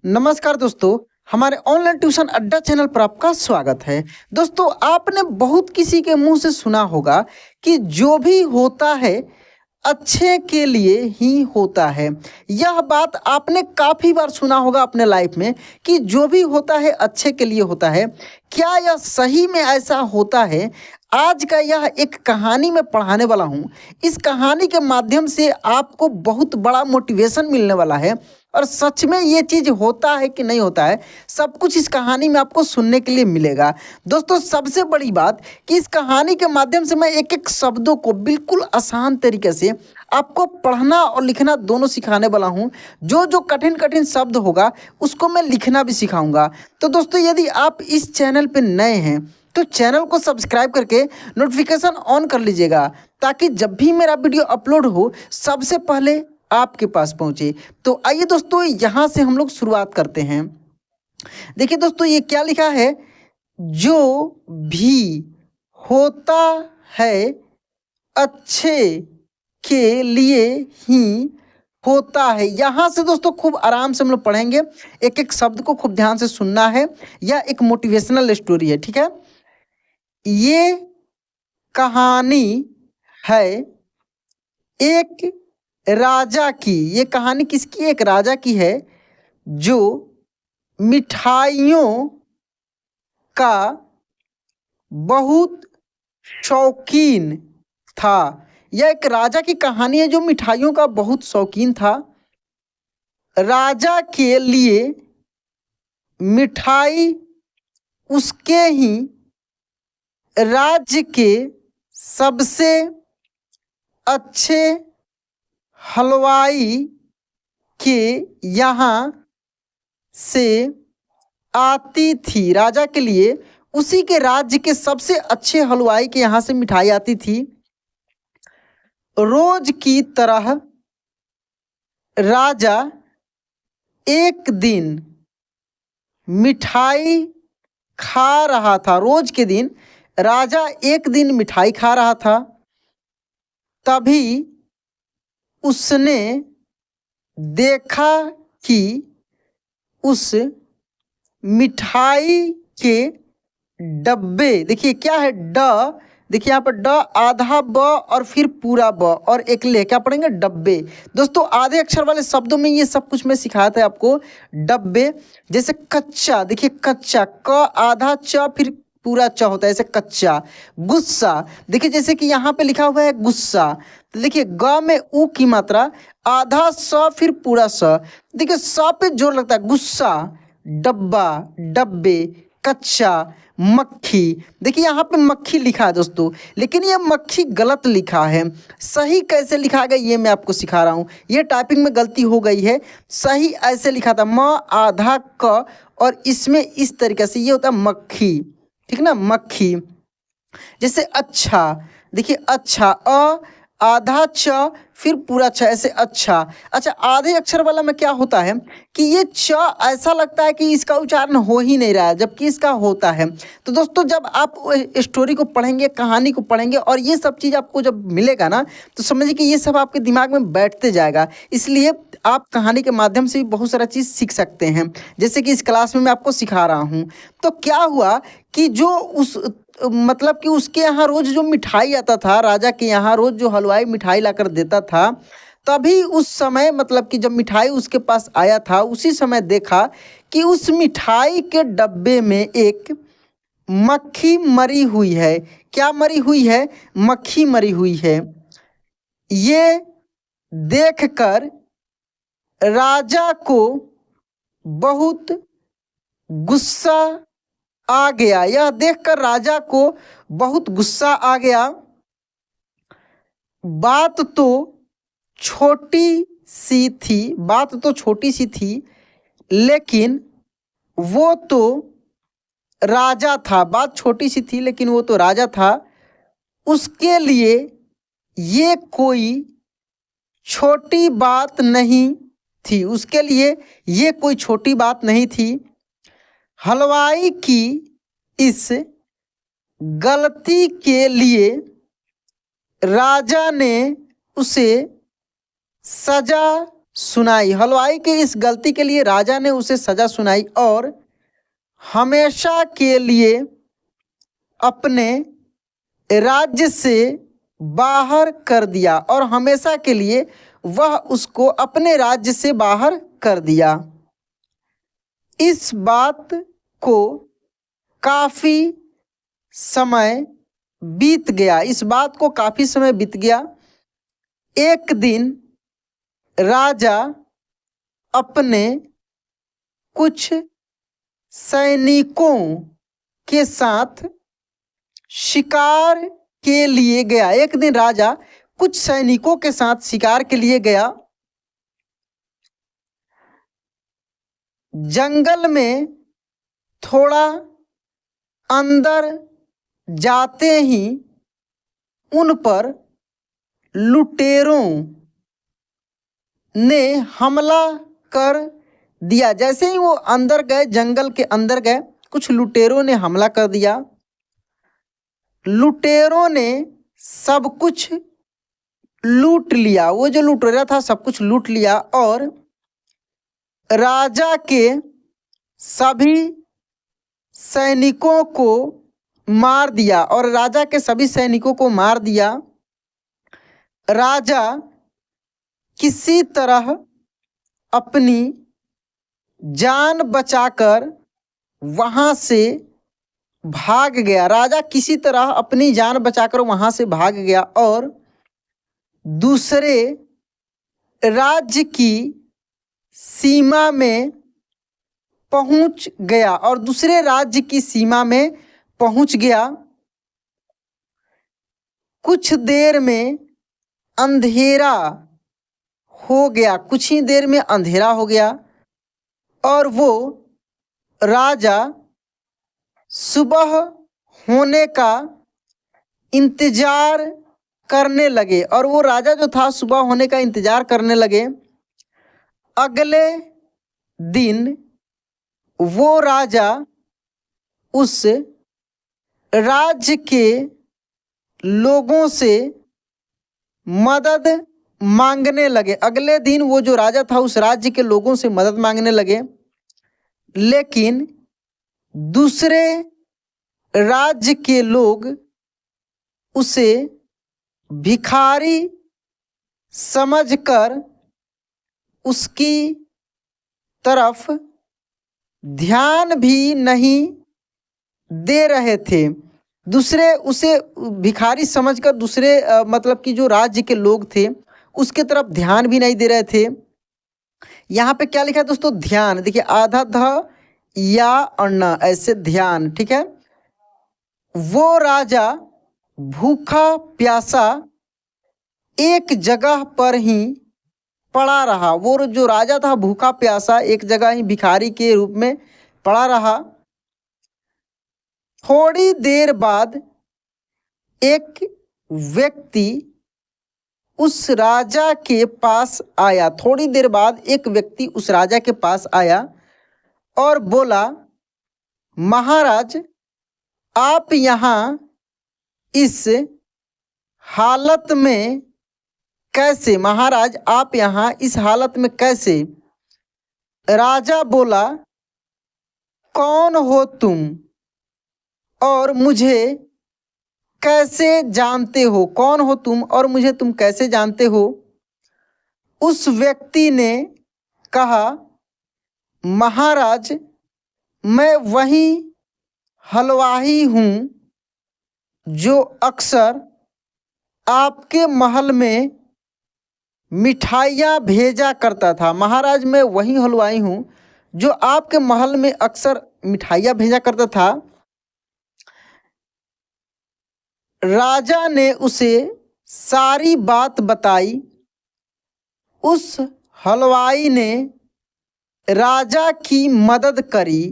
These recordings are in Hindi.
नमस्कार दोस्तों, हमारे ऑनलाइन ट्यूशन अड्डा चैनल पर आपका स्वागत है। दोस्तों, आपने बहुत किसी के मुंह से सुना होगा कि जो भी होता है अच्छे के लिए ही होता है। यह बात आपने काफ़ी बार सुना होगा अपने लाइफ में कि जो भी होता है अच्छे के लिए होता है। क्या यह सही में ऐसा होता है? आज का यह एक कहानी मैं पढ़ाने वाला हूँ। इस कहानी के माध्यम से आपको बहुत बड़ा मोटिवेशन मिलने वाला है और सच में ये चीज़ होता है कि नहीं होता है, सब कुछ इस कहानी में आपको सुनने के लिए मिलेगा। दोस्तों, सबसे बड़ी बात कि इस कहानी के माध्यम से मैं एक एक शब्दों को बिल्कुल आसान तरीके से आपको पढ़ना और लिखना दोनों सिखाने वाला हूँ। जो जो कठिन कठिन शब्द होगा उसको मैं लिखना भी सिखाऊंगा। तो दोस्तों, यदि आप इस चैनल पर नए हैं तो चैनल को सब्सक्राइब करके नोटिफिकेशन ऑन कर लीजिएगा, ताकि जब भी मेरा वीडियो अपलोड हो सबसे पहले आपके पास पहुंचे। तो आइए दोस्तों, यहाँ से हम लोग शुरुआत करते हैं। देखिए दोस्तों, ये क्या लिखा है? जो भी होता है अच्छे के लिए ही होता है। यहाँ से दोस्तों खूब आराम से हम लोग पढ़ेंगे, एक एक शब्द को खूब ध्यान से सुनना है। यह एक मोटिवेशनल स्टोरी है, ठीक है। ये कहानी है एक राजा की। ये कहानी किसकी? एक राजा की है जो मिठाइयों का बहुत शौकीन था। यह एक राजा की कहानी है जो मिठाइयों का बहुत शौकीन था। राजा के लिए मिठाई उसके ही राज्य के सबसे अच्छे हलवाई के यहाँ से आती थी। राजा के लिए उसी के राज्य के सबसे अच्छे हलवाई के यहाँ से मिठाई आती थी। रोज की तरह राजा एक दिन मिठाई खा रहा था। रोज के दिन राजा एक दिन मिठाई खा रहा था। तभी उसने देखा कि उस मिठाई के डब्बे, देखिए क्या है ड, देखिए यहाँ पर ड, आधा ब और फिर पूरा ब और एक ले, क्या पढ़ेंगे? डब्बे। दोस्तों, आधे अक्षर वाले शब्दों में ये सब कुछ मैं सिखाया था आपको। डब्बे, जैसे कच्चा, देखिए कच्चा, क आधा च फिर पूरा च होता है, ऐसे कच्चा। गुस्सा, देखिए जैसे कि यहाँ पे लिखा हुआ है गुस्सा, तो देखिए ग में ऊ की मात्रा, आधा स फिर पूरा स, देखिए स पे जोर लगता है। गुस्सा, डब्बा, डब्बे, कच्चा, मक्खी। देखिए यहाँ पे मक्खी लिखा है दोस्तों, लेकिन ये मक्खी गलत लिखा है। सही कैसे लिखा गया ये मैं आपको सिखा रहा हूँ। ये टाइपिंग में गलती हो गई है। सही ऐसे लिखा था, म आधा क और इसमें इस तरीके से ये होता है मक्खी, ठीक ना, मक्खी। जैसे अच्छा, देखिए अच्छा, आधा च फिर पूरा छ, ऐसे अच्छा। अच्छा, आधे अक्षर वाला में क्या होता है कि ये च ऐसा लगता है कि इसका उच्चारण हो ही नहीं रहा है, जबकि इसका होता है। तो दोस्तों, जब आप स्टोरी को पढ़ेंगे, कहानी को पढ़ेंगे और ये सब चीज़ आपको जब मिलेगा ना, तो समझिए कि ये सब आपके दिमाग में बैठते जाएगा। इसलिए आप कहानी के माध्यम से भी बहुत सारा चीज़ सीख सकते हैं, जैसे कि इस क्लास में मैं आपको सिखा रहा हूँ। तो क्या हुआ कि जो उस मतलब कि उसके यहाँ रोज जो मिठाई आता था, राजा के यहाँ रोज जो हलवाई मिठाई लाकर देता था, तभी उस समय मतलब कि जब मिठाई उसके पास आया था, उसी समय देखा कि उस मिठाई के डब्बे में एक मक्खी मरी हुई है। क्या मरी हुई है? मक्खी मरी हुई है। ये देखकर राजा को बहुत गुस्सा आ गया। यह देखकर राजा को बहुत गुस्सा आ गया। बात तो छोटी सी थी, बात तो छोटी सी थी, लेकिन वो तो राजा था। बात छोटी सी थी लेकिन वो तो राजा था। उसके लिए ये कोई छोटी बात नहीं थी, उसके लिए ये कोई छोटी बात नहीं थी। हलवाई की इस गलती के लिए राजा ने उसे सजा सुनाई। हलवाई की इस गलती के लिए राजा ने उसे सजा सुनाई और हमेशा के लिए अपने राज्य से बाहर कर दिया, और हमेशा के लिए वह उसको अपने राज्य से बाहर कर दिया। इस बात को काफी समय बीत गया। इस बात को काफी समय बीत गया। एक दिन राजा अपने कुछ सैनिकों के साथ शिकार के लिए गया। एक दिन राजा कुछ सैनिकों के साथ शिकार के लिए गया। जंगल में थोड़ा अंदर जाते ही उन पर लुटेरों ने हमला कर दिया। जैसे ही वो अंदर गए, जंगल के अंदर गए, कुछ लुटेरों ने हमला कर दिया। लुटेरों ने सब कुछ लूट लिया। वो जो लुटेरा था सब कुछ लूट लिया और राजा के सभी सैनिकों को मार दिया। और राजा के सभी सैनिकों को मार दिया। राजा किसी तरह अपनी जान बचाकर वहां से भाग गया। राजा किसी तरह अपनी जान बचाकर वहां से भाग गया और दूसरे राज्य की सीमा में पहुंच गया। और दूसरे राज्य की सीमा में पहुंच गया। कुछ देर में अंधेरा हो गया। कुछ ही देर में अंधेरा हो गया और वो राजा सुबह होने का इंतजार करने लगे। और वो राजा जो था सुबह होने का इंतजार करने लगे। अगले दिन वो राजा उस राज्य के लोगों से मदद मांगने लगे। अगले दिन वो जो राजा था उस राज्य के लोगों से मदद मांगने लगे। लेकिन दूसरे राज्य के लोग उसे भिखारी समझकर उसकी तरफ ध्यान भी नहीं दे रहे थे। दूसरे उसे भिखारी समझकर दूसरे मतलब कि जो राज्य के लोग थे उसके तरफ ध्यान भी नहीं दे रहे थे। यहाँ पे क्या लिखा है दोस्तों? ध्यान। देखिए आधा ध या और न, ऐसे ध्यान। ठीक है। वो राजा भूखा प्यासा एक जगह पर ही पड़ा रहा। वो जो राजा था भूखा प्यासा एक जगह ही भिखारी के रूप में पड़ा रहा। थोड़ी देर बाद एक व्यक्ति उस राजा के पास आया। थोड़ी देर बाद एक व्यक्ति उस राजा के पास आया और बोला, महाराज आप यहाँ इस हालत में कैसे? महाराज आप यहाँ इस हालत में कैसे? राजा बोला, कौन हो तुम और मुझे कैसे जानते हो? कौन हो तुम और मुझे तुम कैसे जानते हो? उस व्यक्ति ने कहा, महाराज मैं वही हलवाई हूँ जो अक्सर आपके महल में मिठाइयाँ भेजा करता था। महाराज मैं वही हलवाई हूँ जो आपके महल में अक्सर मिठाइयाँ भेजा करता था। राजा ने उसे सारी बात बताई। उस हलवाई ने राजा की मदद करी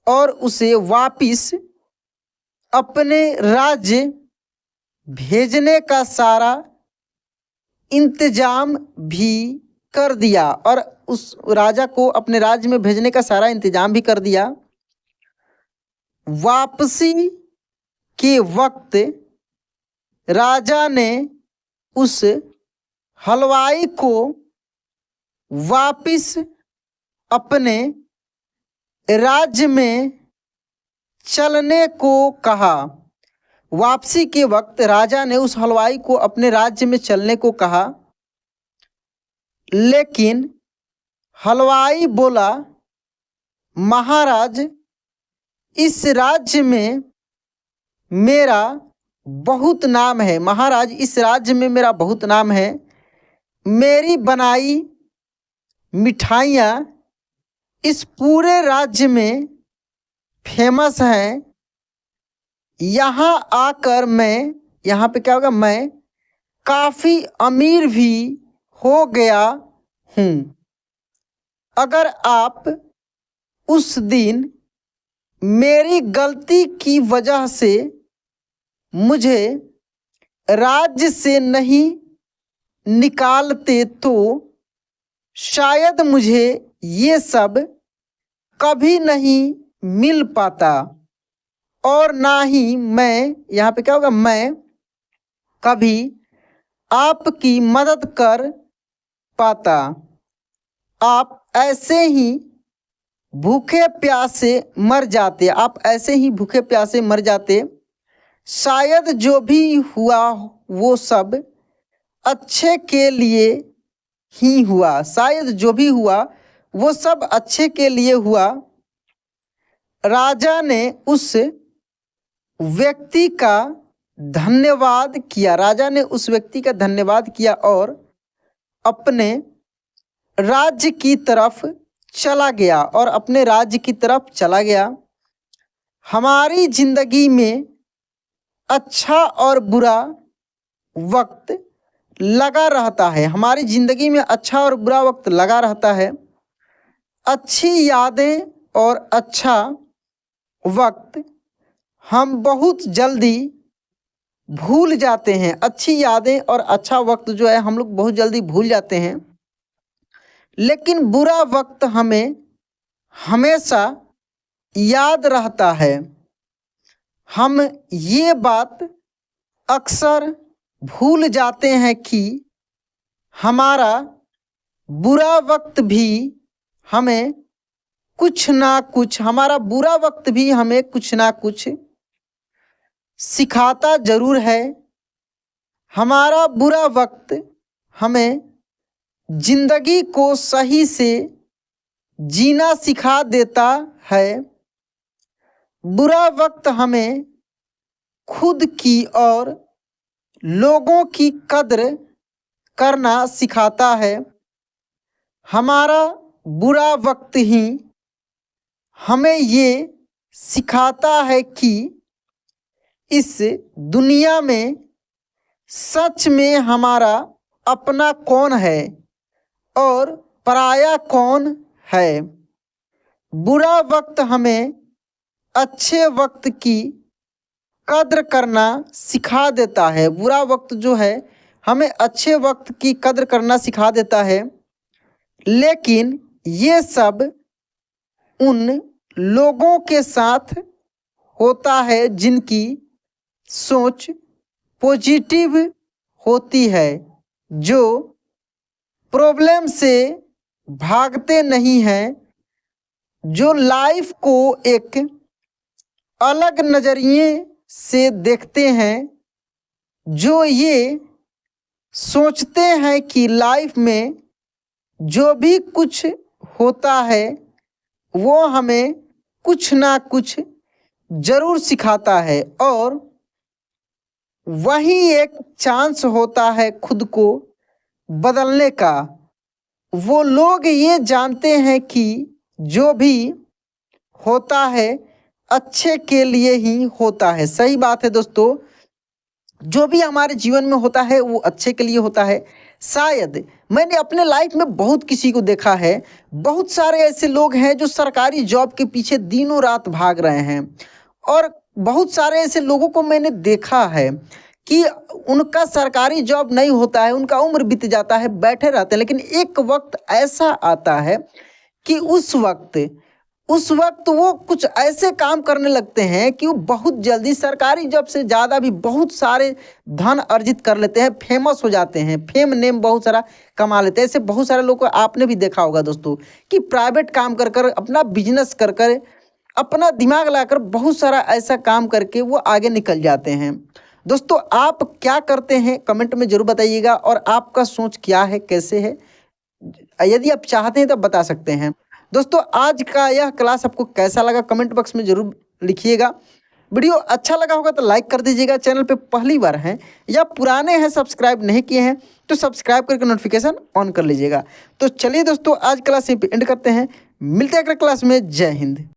और उसे वापिस अपने राज्य भेजने का सारा इंतजाम भी कर दिया। और उस राजा को अपने राज्य में भेजने का सारा इंतजाम भी कर दिया। वापसी के वक्त राजा ने उस हलवाई को वापिस अपने राज्य में चलने को कहा। वापसी के वक्त राजा ने उस हलवाई को अपने राज्य में चलने को कहा, लेकिन हलवाई बोला, महाराज, इस राज्य में मेरा बहुत नाम है। महाराज, इस राज्य में मेरा बहुत नाम है। मेरी बनाई मिठाइयाँ इस पूरे राज्य में फेमस हैं। यहाँ आकर मैं, यहाँ पे क्या होगा, मैं काफ़ी अमीर भी हो गया हूँ। अगर आप उस दिन मेरी गलती की वजह से मुझे राज्य से नहीं निकालते तो शायद मुझे ये सब कभी नहीं मिल पाता, और ना ही मैं, यहाँ पे क्या होगा, मैं कभी आपकी मदद कर पाता। आप ऐसे ही भूखे प्यासे मर जाते, आप ऐसे ही भूखे प्यासे मर जाते। शायद जो भी हुआ वो सब अच्छे के लिए ही हुआ। शायद जो भी हुआ वो सब अच्छे के लिए हुआ। राजा ने उस व्यक्ति का धन्यवाद किया। राजा ने उस व्यक्ति का धन्यवाद किया और अपने राज्य की तरफ चला गया, और अपने राज्य की तरफ चला गया। हमारी जिंदगी में अच्छा और बुरा वक्त लगा रहता है। हमारी ज़िंदगी में अच्छा और बुरा वक्त लगा रहता है। अच्छी यादें और अच्छा वक्त हम बहुत जल्दी भूल जाते हैं। अच्छी यादें और अच्छा वक्त जो है हम लोग बहुत जल्दी भूल जाते हैं, लेकिन बुरा वक्त हमें हमेशा याद रहता है। हम ये बात अक्सर भूल जाते हैं कि हमारा बुरा वक्त भी हमें कुछ ना कुछ, हमारा बुरा वक्त भी हमें कुछ ना कुछ सिखाता ज़रूर है। हमारा बुरा वक्त हमें जिंदगी को सही से जीना सिखा देता है। बुरा वक्त हमें खुद की और लोगों की कद्र करना सिखाता है। हमारा बुरा वक्त ही हमें ये सिखाता है कि इस दुनिया में सच में हमारा अपना कौन है और पराया कौन है। बुरा वक्त हमें अच्छे वक्त की कद्र करना सिखा देता है। बुरा वक्त जो है हमें अच्छे वक्त की कद्र करना सिखा देता है, लेकिन ये सब उन लोगों के साथ होता है जिनकी सोच पॉजिटिव होती है, जो प्रॉब्लम से भागते नहीं हैं, जो लाइफ को एक अलग नज़रिए से देखते हैं, जो ये सोचते हैं कि लाइफ में जो भी कुछ होता है वो हमें कुछ ना कुछ ज़रूर सिखाता है, और वही एक चांस होता है खुद को बदलने का। वो लोग ये जानते हैं कि जो भी होता है अच्छे के लिए ही होता है। सही बात है दोस्तों, जो भी हमारे जीवन में होता है वो अच्छे के लिए होता है। शायद मैंने अपने लाइफ में बहुत किसी को देखा है, बहुत सारे ऐसे लोग हैं जो सरकारी जॉब के पीछे दिनों रात भाग रहे हैं, और बहुत सारे ऐसे लोगों को मैंने देखा है कि उनका सरकारी जॉब नहीं होता है, उनका उम्र बीत जाता है, बैठे रहते हैं, लेकिन एक वक्त ऐसा आता है कि उस वक्त उस वक्त वो कुछ ऐसे काम करने लगते हैं कि वो बहुत जल्दी सरकारी जॉब से ज़्यादा भी बहुत सारे धन अर्जित कर लेते हैं, फेमस हो जाते हैं, फेम नेम बहुत सारा कमा लेते हैं। ऐसे बहुत सारे लोग को आपने भी देखा होगा दोस्तों कि प्राइवेट काम कर कर अपना बिजनेस कर कर अपना दिमाग लाकर बहुत सारा ऐसा काम करके वो आगे निकल जाते हैं। दोस्तों आप क्या करते हैं कमेंट में ज़रूर बताइएगा, और आपका सोच क्या है, कैसे है, यदि आप चाहते हैं तो बता सकते हैं। दोस्तों आज का यह क्लास आपको कैसा लगा कमेंट बॉक्स में ज़रूर लिखिएगा। वीडियो अच्छा लगा होगा तो लाइक कर दीजिएगा। चैनल पे पहली बार हैं या पुराने हैं सब्सक्राइब नहीं किए हैं तो सब्सक्राइब करके नोटिफिकेशन ऑन कर लीजिएगा। तो चलिए दोस्तों आज क्लास यहीं पे एंड करते हैं, मिलते हैं अगले क्लास में। जय हिंद।